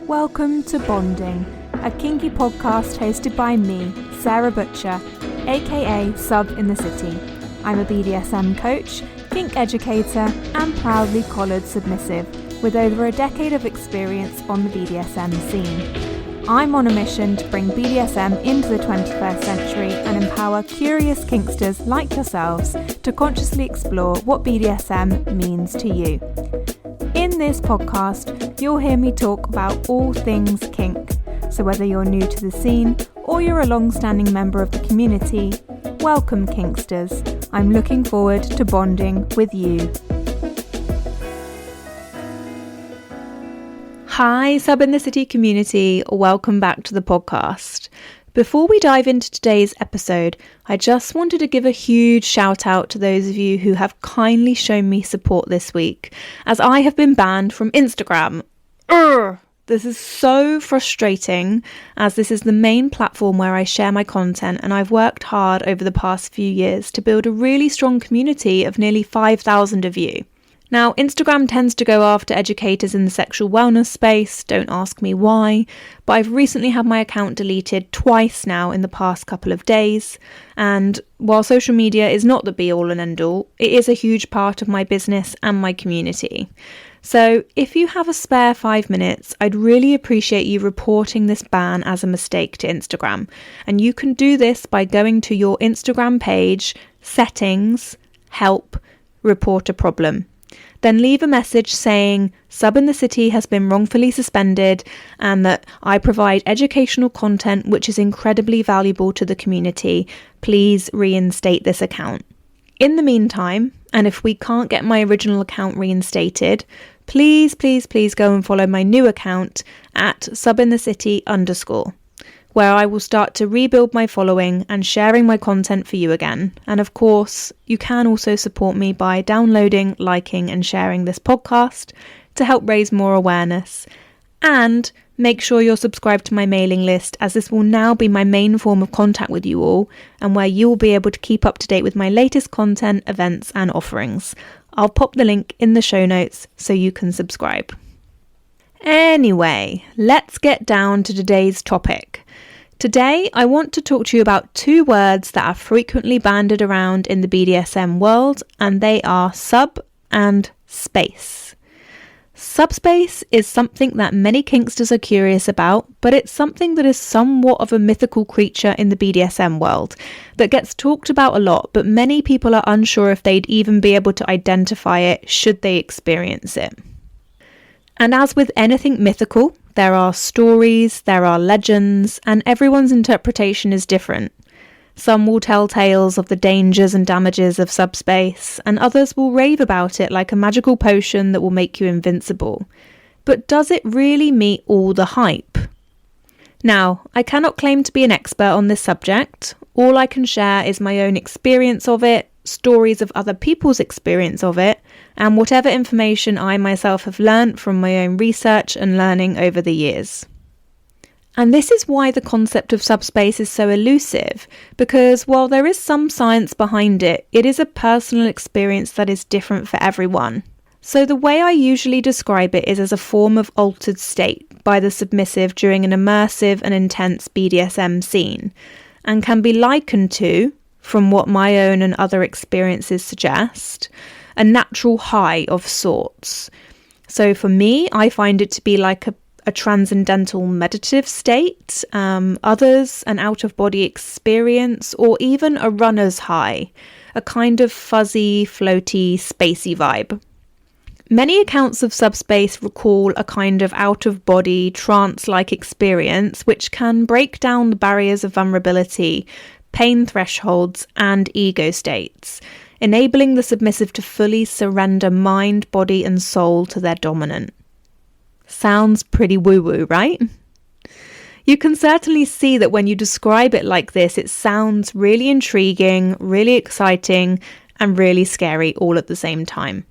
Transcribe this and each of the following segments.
Welcome to Bonding, a kinky podcast hosted by me, Sarah Butcher, aka Sub in the City. I'm a BDSM coach, kink educator, and proudly collared submissive, with over a decade of experience on the BDSM scene. I'm on a mission to bring BDSM into the 21st century and empower curious kinksters like yourselves to consciously explore what BDSM means to you. In this podcast, you'll hear me talk about all things kink. So whether you're new to the scene or you're a long-standing member of the community, welcome kinksters. I'm looking forward to bonding with you. Hi, Sub in the City community. Welcome back to the podcast. Before we dive into today's episode, I just wanted to give a huge shout out to those of you who have kindly shown me support this week, as I have been banned from Instagram. This is so frustrating, as this is the main platform where I share my content, and I've worked hard over the past few years to build a really strong community of nearly 5,000 of you. Now, Instagram tends to go after educators in the sexual wellness space, don't ask me why, but I've recently had my account deleted twice now in the past couple of days, and while social media is not the be-all and end-all, it is a huge part of my business and my community. So if you have a spare 5 minutes, I'd really appreciate you reporting this ban as a mistake to Instagram, and you can do this by going to your Instagram page, settings, help, report a problem. Then leave a message saying Sub in the City has been wrongfully suspended and that I provide educational content which is incredibly valuable to the community. Please reinstate this account. In the meantime, and if we can't get my original account reinstated, please go and follow my new account at subinthecity_, where I will start to rebuild my following and sharing my content for you again. And of course, you can also support me by downloading, liking and sharing this podcast to help raise more awareness. And make sure you're subscribed to my mailing list, as this will now be my main form of contact with you all, and where you will be able to keep up to date with my latest content, events and offerings. I'll pop the link in the show notes so you can subscribe. Anyway, let's get down to today's topic. Today, I want to talk to you about 2 words that are frequently bandied around in the BDSM world, and they are sub and space. Subspace is something that many kinksters are curious about, but it's something that is somewhat of a mythical creature in the BDSM world that gets talked about a lot, but many people are unsure if they'd even be able to identify it should they experience it. And as with anything mythical, there are stories, there are legends, and everyone's interpretation is different. Some will tell tales of the dangers and damages of subspace, and others will rave about it like a magical potion that will make you invincible. But does it really meet all the hype? Now, I cannot claim to be an expert on this subject. All I can share is my own experience of it, stories of other people's experience of it, and whatever information I myself have learnt from my own research and learning over the years. And this is why the concept of subspace is so elusive, because while there is some science behind it, it is a personal experience that is different for everyone. So the way I usually describe it is as a form of altered state by the submissive during an immersive and intense BDSM scene, and can be likened to, from what my own and other experiences suggest, a natural high of sorts. So for me, I find it to be like a transcendental meditative state, others an out-of-body experience, or even a runner's high, a kind of fuzzy, floaty, spacey vibe. Many accounts of subspace recall a kind of out-of-body, trance-like experience which can break down the barriers of vulnerability, pain thresholds, and ego states, enabling the submissive to fully surrender mind, body, and soul to their dominant. Sounds pretty woo-woo, right? You can certainly see that when you describe it like this, it sounds really intriguing, really exciting, and really scary all at the same time.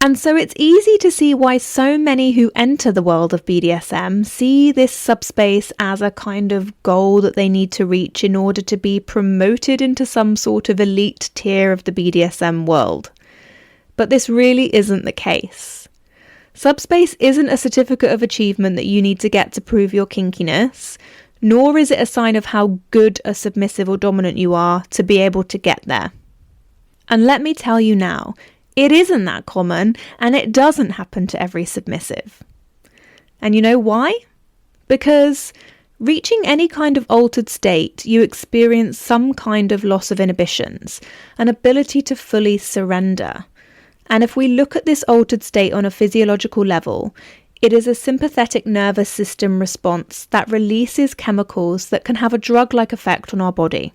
And so it's easy to see why so many who enter the world of BDSM see this subspace as a kind of goal that they need to reach in order to be promoted into some sort of elite tier of the BDSM world. But this really isn't the case. Subspace isn't a certificate of achievement that you need to get to prove your kinkiness, nor is it a sign of how good a submissive or dominant you are to be able to get there. And let me tell you now, it isn't that common, and it doesn't happen to every submissive. And you know why? Because reaching any kind of altered state, you experience some kind of loss of inhibitions, an ability to fully surrender. And if we look at this altered state on a physiological level, it is a sympathetic nervous system response that releases chemicals that can have a drug-like effect on our body.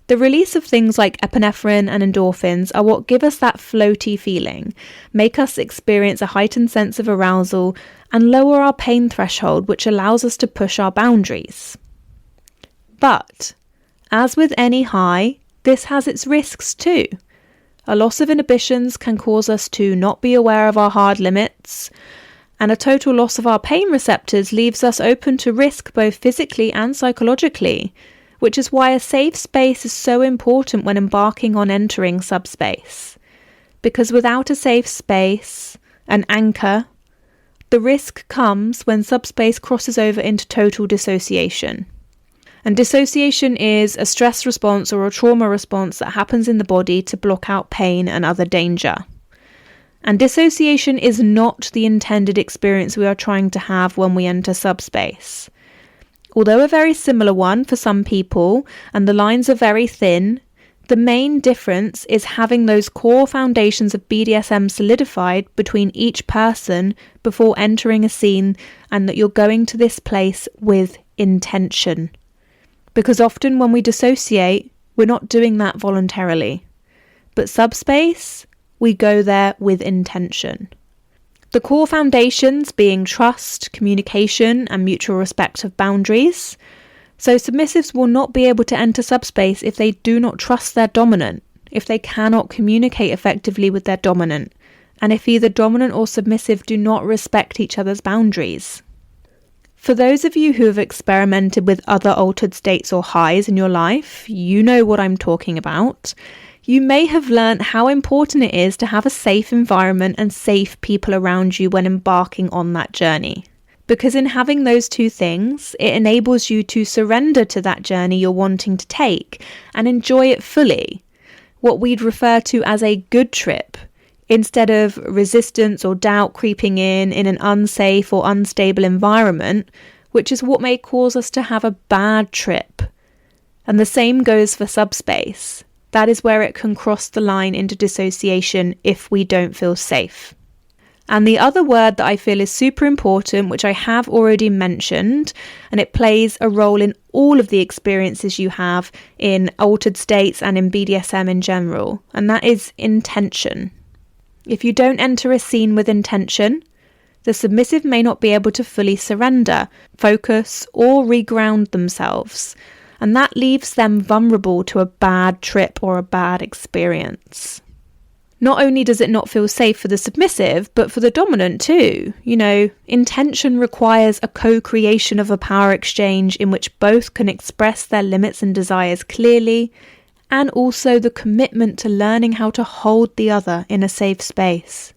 The release of things like epinephrine and endorphins are what give us that floaty feeling, make us experience a heightened sense of arousal, and lower our pain threshold, which allows us to push our boundaries. But, as with any high, this has its risks too. A loss of inhibitions can cause us to not be aware of our hard limits, and a total loss of our pain receptors leaves us open to risk both physically and psychologically, which is why a safe space is so important when embarking on entering subspace. Because without a safe space, an anchor, the risk comes when subspace crosses over into total dissociation. And dissociation is a stress response or a trauma response that happens in the body to block out pain and other danger. And dissociation is not the intended experience we are trying to have when we enter subspace. Although a very similar one for some people, and the lines are very thin, the main difference is having those core foundations of BDSM solidified between each person before entering a scene, and that you're going to this place with intention. Because often when we dissociate, we're not doing that voluntarily. But subspace, we go there with intention. The core foundations being trust, communication, and mutual respect of boundaries. So submissives will not be able to enter subspace if they do not trust their dominant, if they cannot communicate effectively with their dominant, and if either dominant or submissive do not respect each other's boundaries. For those of you who have experimented with other altered states or highs in your life, you know what I'm talking about. You may have learnt how important it is to have a safe environment and safe people around you when embarking on that journey. Because in having those two things, it enables you to surrender to that journey you're wanting to take and enjoy it fully, what we'd refer to as a good trip, instead of resistance or doubt creeping in an unsafe or unstable environment, which is what may cause us to have a bad trip. And the same goes for subspace. That is where it can cross the line into dissociation if we don't feel safe. And the other word that I feel is super important, which I have already mentioned, and it plays a role in all of the experiences you have in altered states and in BDSM in general, and that is intention. If you don't enter a scene with intention, the submissive may not be able to fully surrender, focus, or reground themselves, and that leaves them vulnerable to a bad trip or a bad experience. Not only does it not feel safe for the submissive, but for the dominant too. Intention requires a co-creation of a power exchange in which both can express their limits and desires clearly, and also the commitment to learning how to hold the other in a safe space.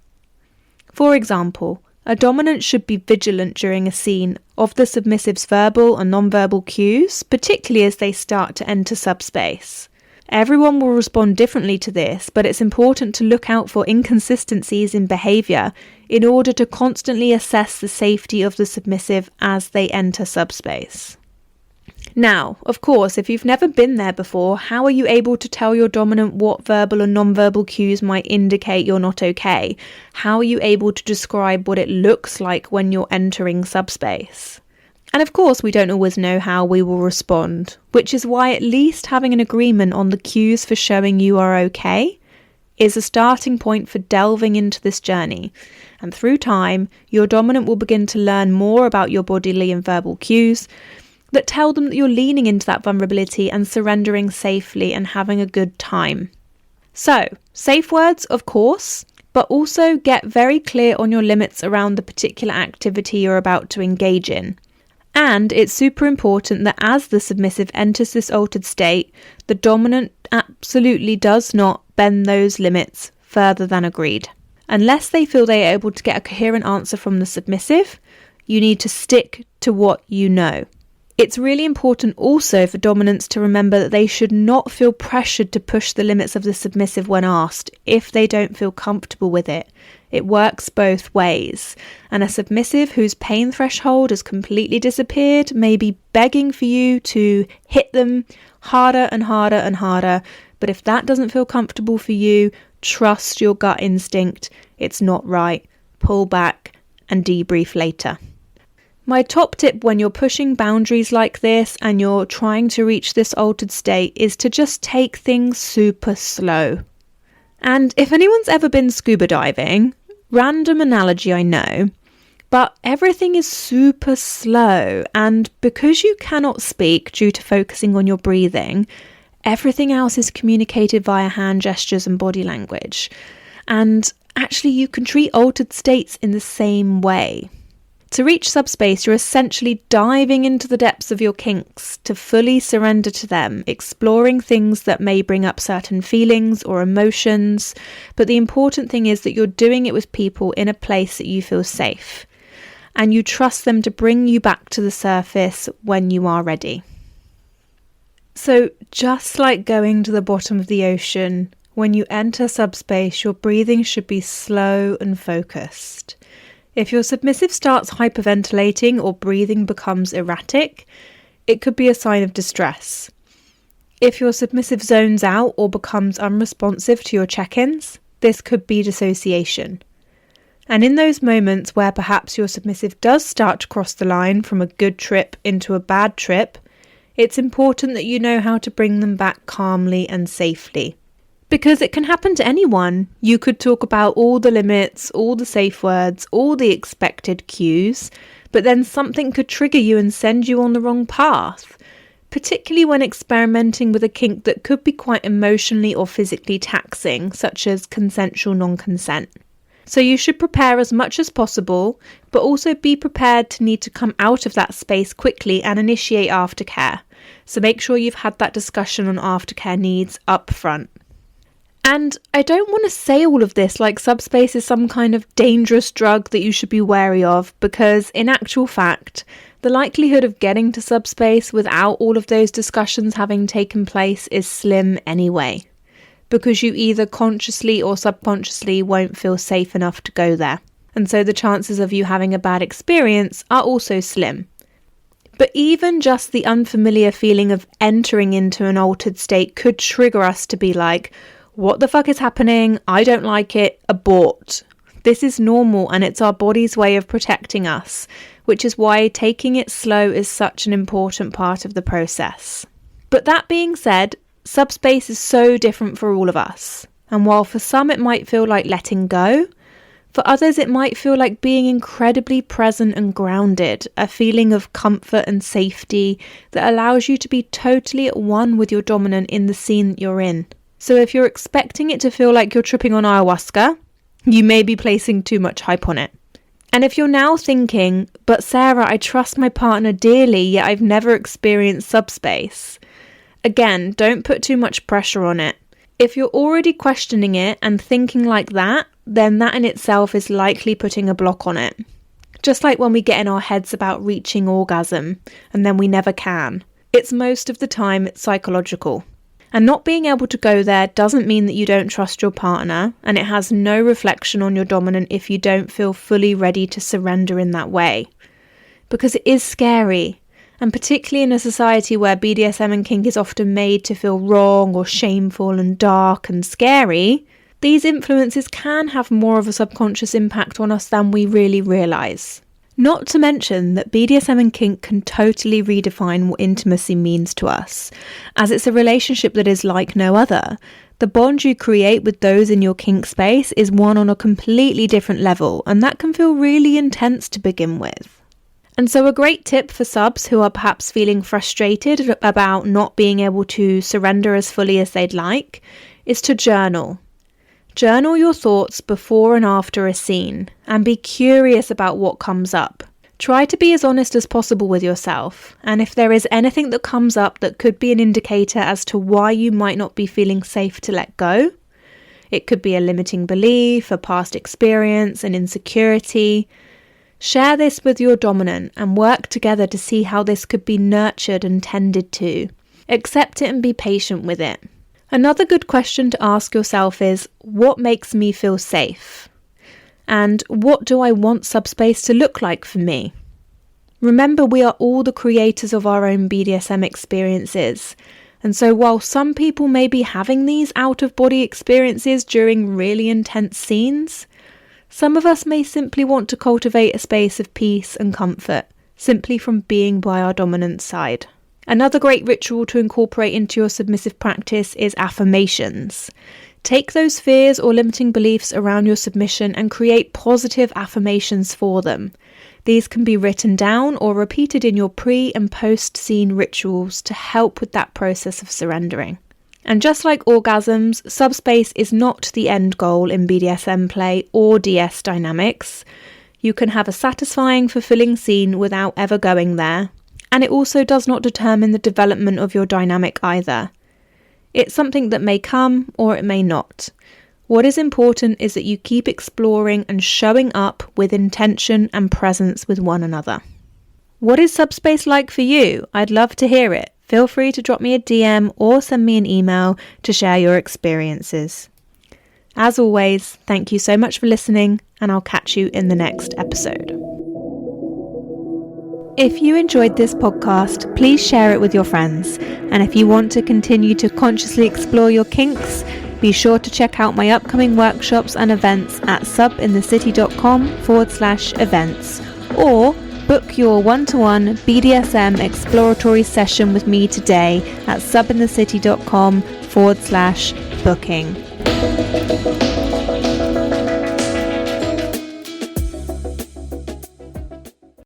For example, a dominant should be vigilant during a scene of the submissive's verbal and non-verbal cues, particularly as they start to enter subspace. Everyone will respond differently to this, but it's important to look out for inconsistencies in behaviour in order to constantly assess the safety of the submissive as they enter subspace. Now, of course, if you've never been there before, how are you able to tell your dominant what verbal and non-verbal cues might indicate you're not okay? How are you able to describe what it looks like when you're entering subspace? And of course, we don't always know how we will respond, which is why at least having an agreement on the cues for showing you are okay is a starting point for delving into this journey. And through time, your dominant will begin to learn more about your bodily and verbal cues that tell them that you're leaning into that vulnerability and surrendering safely and having a good time. So, safe words, of course, but also get very clear on your limits around the particular activity you're about to engage in. And it's super important that as the submissive enters this altered state, the dominant absolutely does not bend those limits further than agreed. Unless they feel they are able to get a coherent answer from the submissive, you need to stick to what you know. It's really important also for dominants to remember that they should not feel pressured to push the limits of the submissive when asked if they don't feel comfortable with it. It works both ways, and a submissive whose pain threshold has completely disappeared may be begging for you to hit them harder and harder and harder, but if that doesn't feel comfortable for you, trust your gut instinct. It's not right. Pull back and debrief later. My top tip when you're pushing boundaries like this and you're trying to reach this altered state is to just take things super slow. And if anyone's ever been scuba diving, random analogy I know, but everything is super slow, and because you cannot speak due to focusing on your breathing, everything else is communicated via hand gestures and body language. And actually you can treat altered states in the same way. To reach subspace, you're essentially diving into the depths of your kinks to fully surrender to them, exploring things that may bring up certain feelings or emotions. But the important thing is that you're doing it with people in a place that you feel safe, and you trust them to bring you back to the surface when you are ready. So just like going to the bottom of the ocean, when you enter subspace, your breathing should be slow and focused. If your submissive starts hyperventilating or breathing becomes erratic, it could be a sign of distress. If your submissive zones out or becomes unresponsive to your check-ins, this could be dissociation. And in those moments where perhaps your submissive does start to cross the line from a good trip into a bad trip, it's important that you know how to bring them back calmly and safely. Because it can happen to anyone. You could talk about all the limits, all the safe words, all the expected cues, but then something could trigger you and send you on the wrong path, particularly when experimenting with a kink that could be quite emotionally or physically taxing, such as consensual non-consent. So you should prepare as much as possible, but also be prepared to need to come out of that space quickly and initiate aftercare. So make sure you've had that discussion on aftercare needs up front. And I don't want to say all of this like subspace is some kind of dangerous drug that you should be wary of, because in actual fact, the likelihood of getting to subspace without all of those discussions having taken place is slim anyway, because you either consciously or subconsciously won't feel safe enough to go there. And so the chances of you having a bad experience are also slim. But even just the unfamiliar feeling of entering into an altered state could trigger us to be like, what the fuck is happening? I don't like it. Abort. This is normal, and it's our body's way of protecting us, which is why taking it slow is such an important part of the process. But that being said, subspace is so different for all of us. And while for some it might feel like letting go, for others it might feel like being incredibly present and grounded, a feeling of comfort and safety that allows you to be totally at one with your dominant in the scene that you're in. So if you're expecting it to feel like you're tripping on ayahuasca, you may be placing too much hype on it. And if you're now thinking, but Sarah, I trust my partner dearly, yet I've never experienced subspace. Again, don't put too much pressure on it. If you're already questioning it and thinking like that, then that in itself is likely putting a block on it. Just like when we get in our heads about reaching orgasm and then we never can. It's most of the time it's psychological. And not being able to go there doesn't mean that you don't trust your partner, and it has no reflection on your dominant if you don't feel fully ready to surrender in that way. Because it is scary, and particularly in a society where BDSM and kink is often made to feel wrong or shameful and dark and scary, these influences can have more of a subconscious impact on us than we really realise. Not to mention that BDSM and kink can totally redefine what intimacy means to us, as it's a relationship that is like no other. The bond you create with those in your kink space is one on a completely different level, and that can feel really intense to begin with. And so a great tip for subs who are perhaps feeling frustrated about not being able to surrender as fully as they'd like is to journal. Journal your thoughts before and after a scene, and be curious about what comes up. Try to be as honest as possible with yourself, and if there is anything that comes up that could be an indicator as to why you might not be feeling safe to let go, It could be a limiting belief, a past experience, an insecurity. Share this with your dominant and work together to see how this could be nurtured and tended to. Accept it and be patient with it. Another good question to ask yourself is, what makes me feel safe? And what do I want subspace to look like for me? Remember, we are all the creators of our own BDSM experiences. And so while some people may be having these out-of-body experiences during really intense scenes, some of us may simply want to cultivate a space of peace and comfort, simply from being by our dominant side. Another great ritual to incorporate into your submissive practice is affirmations. Take those fears or limiting beliefs around your submission and create positive affirmations for them. These can be written down or repeated in your pre- and post-scene rituals to help with that process of surrendering. And just like orgasms, subspace is not the end goal in BDSM play or DS dynamics. You can have a satisfying, fulfilling scene without ever going there, and it also does not determine the development of your dynamic either. It's something that may come or it may not. What is important is that you keep exploring and showing up with intention and presence with one another. What is subspace like for you? I'd love to hear it. Feel free to drop me a DM or send me an email to share your experiences. As always, thank you so much for listening, and I'll catch you in the next episode. If you enjoyed this podcast, please share it with your friends. And if you want to continue to consciously explore your kinks, be sure to check out my upcoming workshops and events at subinthecity.com/events, or book your one-to-one BDSM exploratory session with me today at subinthecity.com/booking.